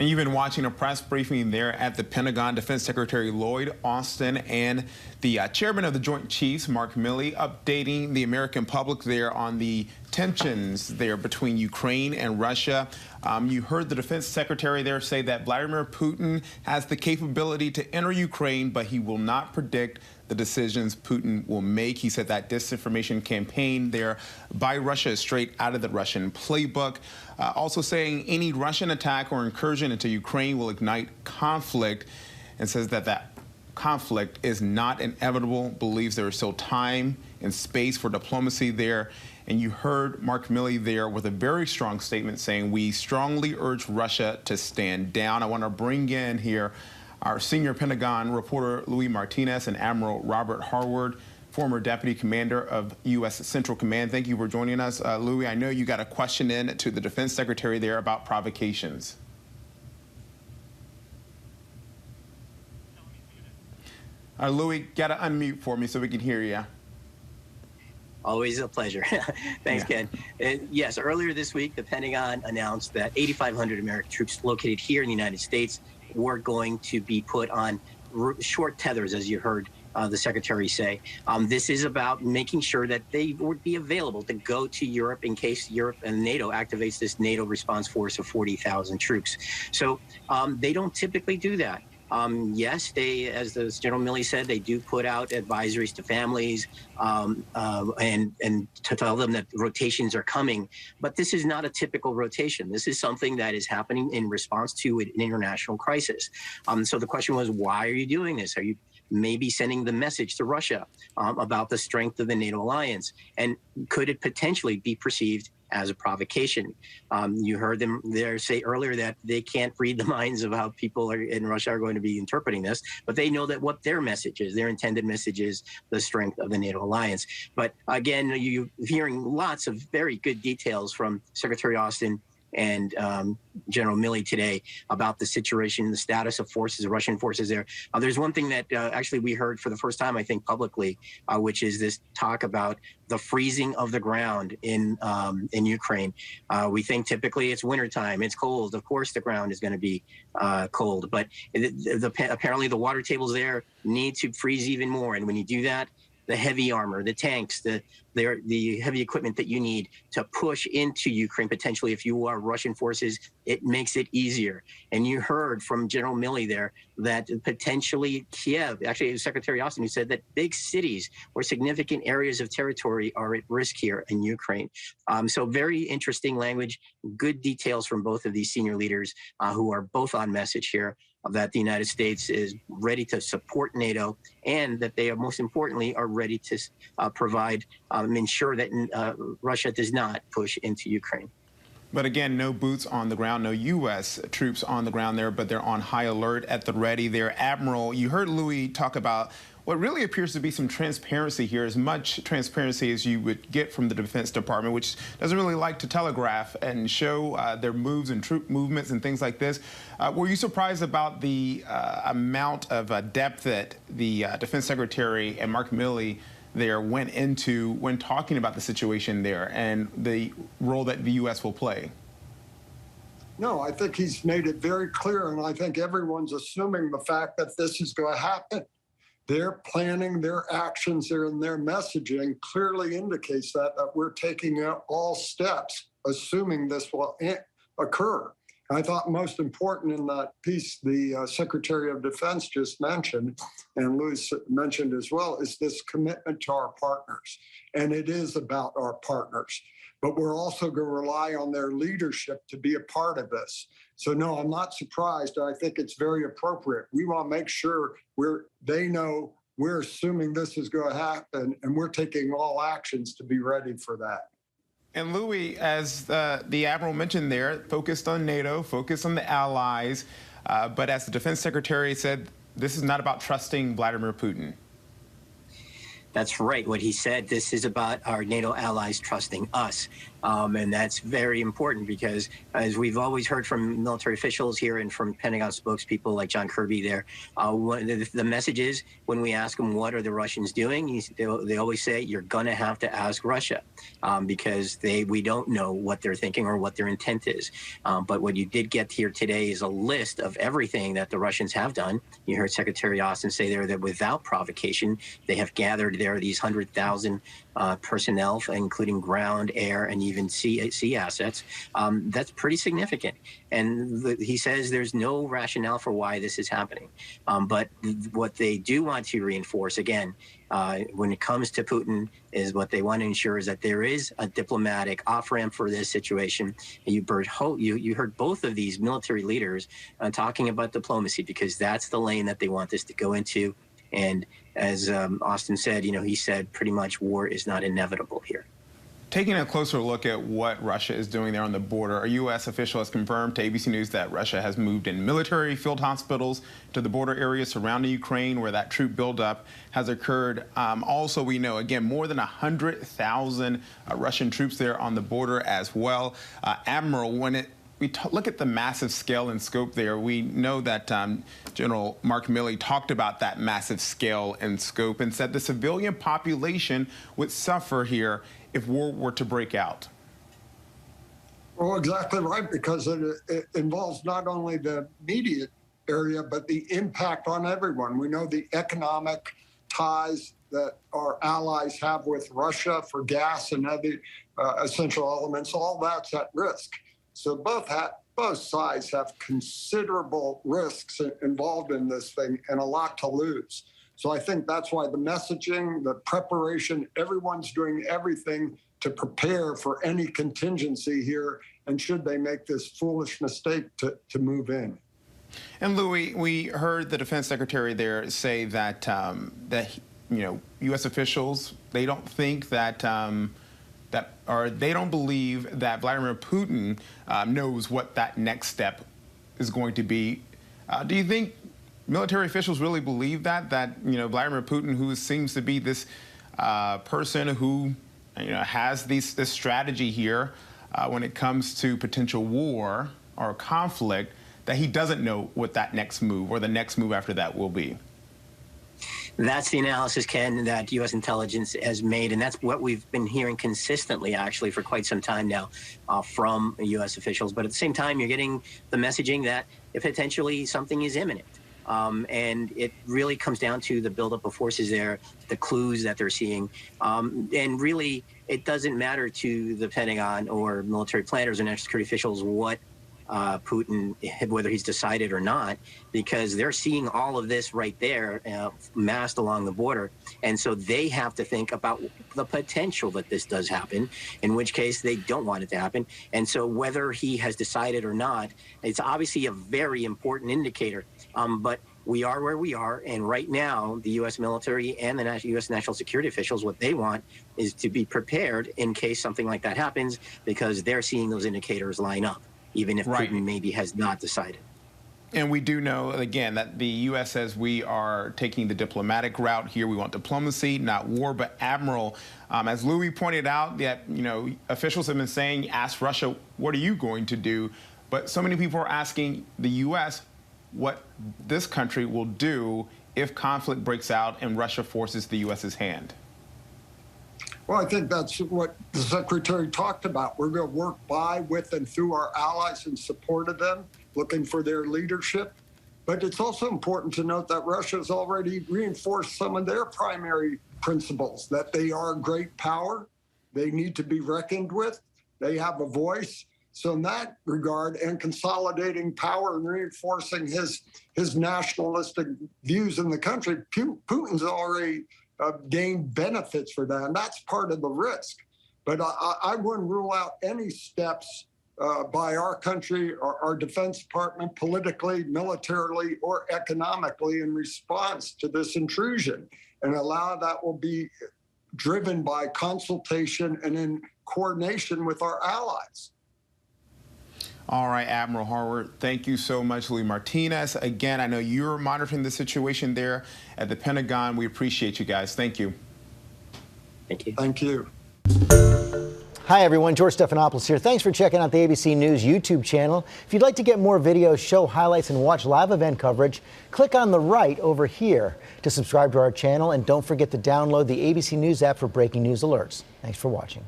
And you've been watching a press briefing there at the Pentagon. Defense Secretary Lloyd Austin and the chairman of the Joint Chiefs, Mark Milley, updating the American public there on the tensions there between Ukraine and Russia. You heard the defense secretary there say that Vladimir Putin has the capability to enter Ukraine, but he will not predict the decisions Putin will make. He said that disinformation campaign there by Russia is straight out of the Russian playbook. Also saying any Russian attack or incursion into Ukraine will ignite conflict, and says that that conflict is not inevitable, believes there is still time and space for diplomacy there. And you heard Mark Milley there with a very strong statement saying, we strongly urge Russia to stand down. I want to bring in here our senior Pentagon reporter, Louis Martinez, and Admiral Robert Harward, former Deputy Commander of U.S. Central Command. Thank you for joining us. Louis, I know you got a question in to the Defense Secretary there about provocations. Louis, got to unmute for me so we can hear you. Always a pleasure. Thanks, Ken. Yes, earlier this week, the Pentagon announced that 8,500 American troops located here in the United States were going to be put on short tethers, as you heard the Secretary say. This is about making sure that they would be available to go to Europe in case Europe and NATO activates this NATO response force of 40,000 troops. So they don't typically do that. Yes, they, as the General Milley said, they do put out advisories to families and to tell them that rotations are coming. But this is not a typical rotation. This is something that is happening in response to an international crisis. So the question was, why are you doing this? Are you maybe sending the message to Russia about the strength of the NATO alliance? And could it potentially be perceived as a provocation? You heard them there say earlier that they can't read the minds of how people in Russia are going to be interpreting this, but they know that what their message is, their intended message is the strength of the NATO alliance. But again, you're hearing lots of very good details from Secretary Austin and General Milley today about the situation, the status of forces, Russian forces there. There's one thing that actually we heard for the first time, I think, publicly, which is this talk about the freezing of the ground in Ukraine. We think typically it's wintertime, it's cold. Of course, the ground is going to be cold, but apparently the water tables there need to freeze even more. And when you do that, the heavy armor, the tanks, the heavy equipment that you need to push into Ukraine, potentially if you are Russian forces, it makes it easier. And you heard from General Milley there that potentially Kiev, actually Secretary Austin, who said that big cities or significant areas of territory are at risk here in Ukraine. So very interesting language, good details from both of these senior leaders who are both on message here, that the United States is ready to support NATO, and that they are, most importantly, are ready to provide, ensure that Russia does not push into Ukraine. But again, no boots on the ground, no U.S. troops on the ground there, but they're on high alert at the ready there. Admiral, you heard Louis talk about what really appears to be some transparency here, as much transparency as you would get from the Defense Department, which doesn't really like to telegraph and show their moves and troop movements and things like this. Were you surprised about the amount of depth that the Defense Secretary and Mark Milley there went into when talking about the situation there and the role that the U.S. will play? No, I think he's made it very clear, and I think everyone's assuming the fact that this is going to happen. Their planning, their actions, and their messaging clearly indicates that we're taking all steps, assuming this will occur. I thought most important in that piece the Secretary of Defense just mentioned, and Louis mentioned as well, is this commitment to our partners. And it is about our partners. But we're also going to rely on their leadership to be a part of this. So no, I'm not surprised. I think it's very appropriate. We want to make sure they know we're assuming this is going to happen, and we're taking all actions to be ready for that. And Louis, as the Admiral mentioned there, focused on NATO, focused on the allies, but as the Defense Secretary said, this is not about trusting Vladimir Putin. That's right. What he said, this is about our NATO allies trusting us. And that's very important because, as we've always heard from military officials here and from Pentagon spokespeople like John Kirby there, the message is when we ask them what are the Russians doing, they always say you're going to have to ask Russia because we don't know what they're thinking or what their intent is. But what you did get here today is a list of everything that the Russians have done. You heard Secretary Austin say there that without provocation, they have gathered there these 100,000 personnel, including ground, air, and even sea assets. That's pretty significant. And he says there's no rationale for why this is happening. But what they do want to reinforce, again, when it comes to Putin, is what they want to ensure is that there is a diplomatic off-ramp for this situation. You heard both of these military leaders talking about diplomacy because that's the lane that they want this to go into. And as Austin said, he said pretty much war is not inevitable here. Taking a closer look at what Russia is doing there on the border, a U.S. official has confirmed to ABC News that Russia has moved in military field hospitals to the border area surrounding Ukraine where that troop buildup has occurred. Also, we know, again, more than 100,000 Russian troops there on the border as well. Admiral, when we look at the massive scale and scope there, we know that General Mark Milley talked about that massive scale and scope and said the civilian population would suffer here if war were to break out. Well, exactly right, because it involves not only the immediate area, but the impact on everyone. We know the economic ties that our allies have with Russia for gas and other essential elements, all that's at risk. So both sides have considerable risks involved in this thing and a lot to lose. So I think that's why the messaging, the preparation, everyone's doing everything to prepare for any contingency here. And should they make this foolish mistake to move in. And Louis, we heard the defense secretary there say that U.S. officials, they don't think they don't believe that Vladimir Putin knows what that next step is going to be. Do you think military officials really believe that Vladimir Putin, who seems to be this person who has this strategy here when it comes to potential war or conflict, that he doesn't know what that next move or the next move after that will be? That's the analysis, Ken, that U.S. intelligence has made, and that's what we've been hearing consistently, actually, for quite some time now from U.S. officials. But at the same time, you're getting the messaging that potentially something is imminent. And it really comes down to the buildup of forces there, the clues that they're seeing. And really, it doesn't matter to the Pentagon or military planners or national security officials what Putin, whether he's decided or not, because they're seeing all of this right there massed along the border. And so they have to think about the potential that this does happen, in which case they don't want it to happen. And so whether he has decided or not, it's obviously a very important indicator. But we are where we are. And right now, the U.S. military and the U.S. national security officials, what they want is to be prepared in case something like that happens, because they're seeing those indicators line up, even if Putin maybe has not decided. And we do know, again, that the U.S. says we are taking the diplomatic route here. We want diplomacy, not war. But Admiral, as Louis pointed out, that officials have been saying, ask Russia, what are you going to do? But so many people are asking the U.S. what this country will do if conflict breaks out and Russia forces the U.S.'s hand. Well, I think that's what the Secretary talked about. We're going to work by, with, and through our allies in support of them, looking for their leadership. But it's also important to note that Russia has already reinforced some of their primary principles, that they are a great power, they need to be reckoned with, they have a voice. So in that regard, and consolidating power and reinforcing his nationalistic views in the country, Putin's already gained benefits for that, and that's part of the risk. But I wouldn't rule out any steps by our country or our Defense Department, politically, militarily, or economically, in response to this intrusion. And a lot of that will be driven by consultation and in coordination with our allies. All right, Admiral Harward, thank you so much. Louis Martinez, again, I know you're monitoring the situation there at the Pentagon. We appreciate you guys. Thank you. Thank you. Thank you. Hi, everyone. George Stephanopoulos here. Thanks for checking out the ABC News YouTube channel. If you'd like to get more videos, show highlights, and watch live event coverage, click on the right over here to subscribe to our channel. And don't forget to download the ABC News app for breaking news alerts. Thanks for watching.